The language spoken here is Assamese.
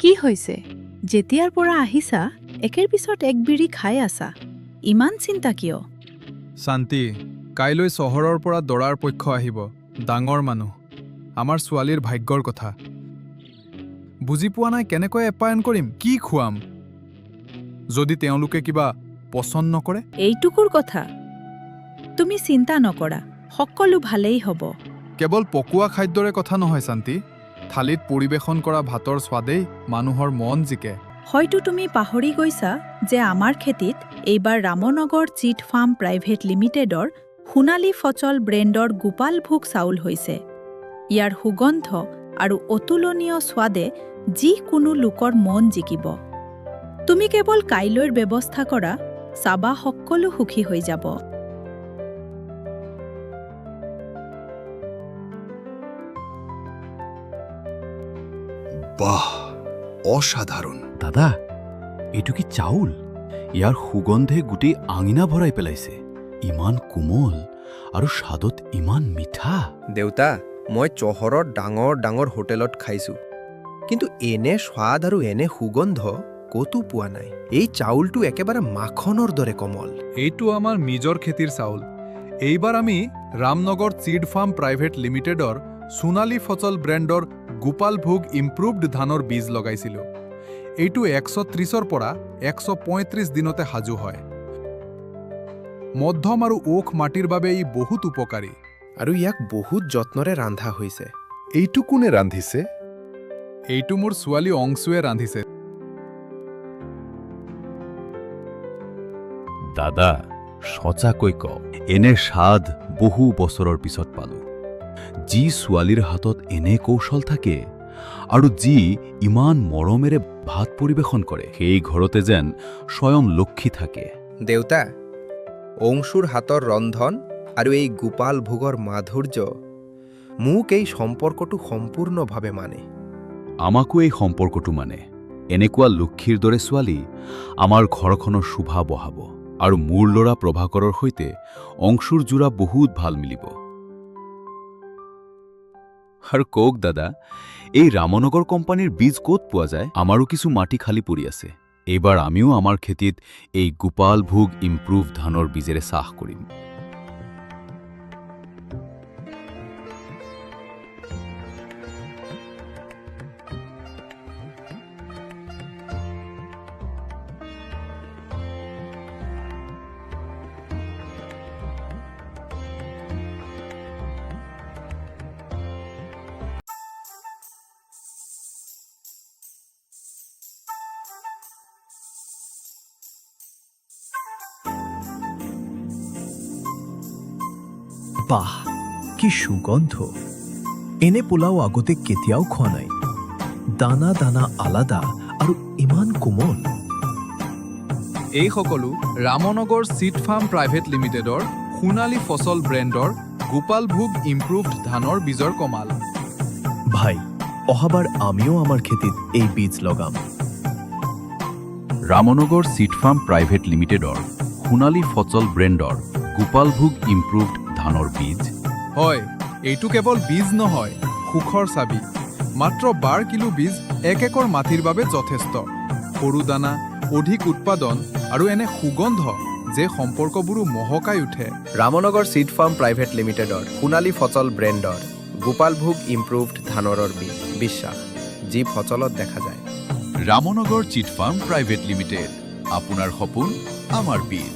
কি হৈছে? যেতিয়াৰ পৰা আহিছা একেৰ পিছত এক বিড়ি খাই আছা, ইমান চিন্তা কিয়? শান্তি, কাইলৈ চহৰৰ পৰা দৰাৰ পক্ষ আহিব। ডাঙৰ মানুহ, আমাৰ ছোৱালীৰ ভাগ্যৰ কথা বুজি পোৱা নাই। কেনেকৈ এপ্যায়ন কৰিম? কি খুৱাম? যদি তেওঁলোকে কিবা পচন্দ নকৰে? এইটুকুৰ কথা তুমি চিন্তা নকৰা, সকলো ভালেই হ'ব। কেৱল পকোৱা খাদ্যৰে কথা নহয় শান্তি, থালিত পৰিৱেশন কৰা ভাতৰ স্বাদেই মানুহৰ মন জিকে। হয়তো তুমি পাহৰি গৈছা যে আমাৰ খেতিত এইবাৰ ৰামনগৰ চিট ফাৰ্ম প্ৰাইভেট লিমিটেডৰ সোণালী ফচল ব্ৰেণ্ডৰ গোপালভোগ চাউল হৈছে। ইয়াৰ সুগন্ধ আৰু অতুলনীয় স্বাদে যিকোনো লোকৰ মন জিকিব। তুমি কেৱল কাইলৈৰ ব্যৱস্থা কৰা, চাবা সকলো সুখী হৈ যাব। বাহ, অসাধাৰণ। দাদা, এইটো কি চাউল? ইয়াৰ সুগন্ধে গোটেই আঙিনা ভৰাই পেলাইছে। ইমান কোমল আৰু স্বাদত ইমান মিঠা। দেউতা, মই চহৰত ডাঙৰ ডাঙৰ হোটেলত খাইছোঁ, কিন্তু এনে স্বাদ আৰু এনে সুগন্ধ ক'তো পোৱা নাই। এই চাউলটো একেবাৰে মাখনৰ দৰে কোমল। এইটো আমাৰ নিজৰ খেতিৰ চাউল। এইবাৰ আমি ৰামনগৰ চিড ফাৰ্ম প্ৰাইভেট লিমিটেডৰ সোণালী ফচল ব্ৰেণ্ডৰ গোপালভোগ ইম্প্ৰুভড ধানৰ বীজ লগাইছিলোঁ। এইটো 130ৰ পৰা 135 দিনতে সাজু হয়। মধ্যম আৰু ওখ মাটিৰ বাবে ই বহুত উপকাৰী। আৰু ইয়াক বহুত যত্নৰে ৰান্ধা হৈছে। এইটো কোনে ৰান্ধিছে? এইটো মোৰ ছোৱালী অংশুৱে ৰান্ধিছে। দাদা, সঁচাকৈ কওঁ, এনে স্বাদ বহু বছৰৰ পিছত পালোঁ। যি ছোৱালীৰ হাতত এনে কৌশল থাকে আৰু যি ইমান মৰমেৰে ভাত পৰিৱেশন কৰে, সেই ঘৰতে যেন স্বয়ং লক্ষ্মী থাকে। দেউতা, অংশুৰ হাতৰ ৰন্ধন আৰু এই গোপাল ভোগৰ মাধুৰ্য মোক এই সম্পৰ্কটো সম্পূৰ্ণভাৱে মানে। আমাকো এই সম্পৰ্কটো মানে। এনেকুৱা লক্ষ্মীৰ দৰে ছোৱালী আমাৰ ঘৰখনৰ শোভা বঢ়াব আৰু মোৰ ল'ৰা প্ৰভাকৰৰ সৈতে অংশুৰ যোৰা বহুত ভাল মিলিব। আৰু কওক দাদা, এই ৰামনগৰ কোম্পানীৰ বীজ ক'ত পোৱা যায়? আমাৰো কিছু মাটি খালী পৰি আছে। এইবাৰ আমিও আমাৰ খেতিত এই গোপালভোগ ইম্প্ৰুভ ধানৰ বীজেৰে চাহ কৰিম। বাহ, কি সুগন্ধ! এনে পোলাও আগতে কেতিয়াও খোৱা নাই। দানা দানা আলাদা আৰু ইমান কোমল। এই সকলো ৰামনগৰ চিড ফাৰ্ম প্ৰাইভেট লিমিটেডৰ সোণালী ফচল ব্ৰেণ্ডৰ গোপালভোগ ইম্প্ৰুভড ধানৰ বীজৰ কমাল। ভাই, অহাবাৰ আমিও আমাৰ খেতিত এই বীজ লগাম। ৰামনগৰ চিড ফাৰ্ম প্ৰাইভেট লিমিটেডৰ সোণালী ফচল ব্ৰেণ্ডৰ গোপালভোগ ইম্প্ৰুভড ধানৰ বীজ। হয়, এইটো কেৱল বীজ নহয়, সুখৰ চাবি। মাত্ৰ 12 কিলো বীজ 1 একৰ মাটিৰ বাবে যথেষ্ট। সৰু দানা, অধিক উৎপাদন আৰু এনে সুগন্ধ যে সম্পৰ্কবোৰো মহকাই উঠে। ৰামনগৰ চিড ফাৰ্ম প্ৰাইভেট লিমিটেডৰ সোণালী ফচল ব্ৰেণ্ডৰ গোপালভোগ ইম্প্ৰুভড ধানৰ বীজ। বিশ্বাস যি ফচলত দেখা যায়। Ramnagar chit firm private limited, আপোনাৰ সপোন আমাৰ বীজ।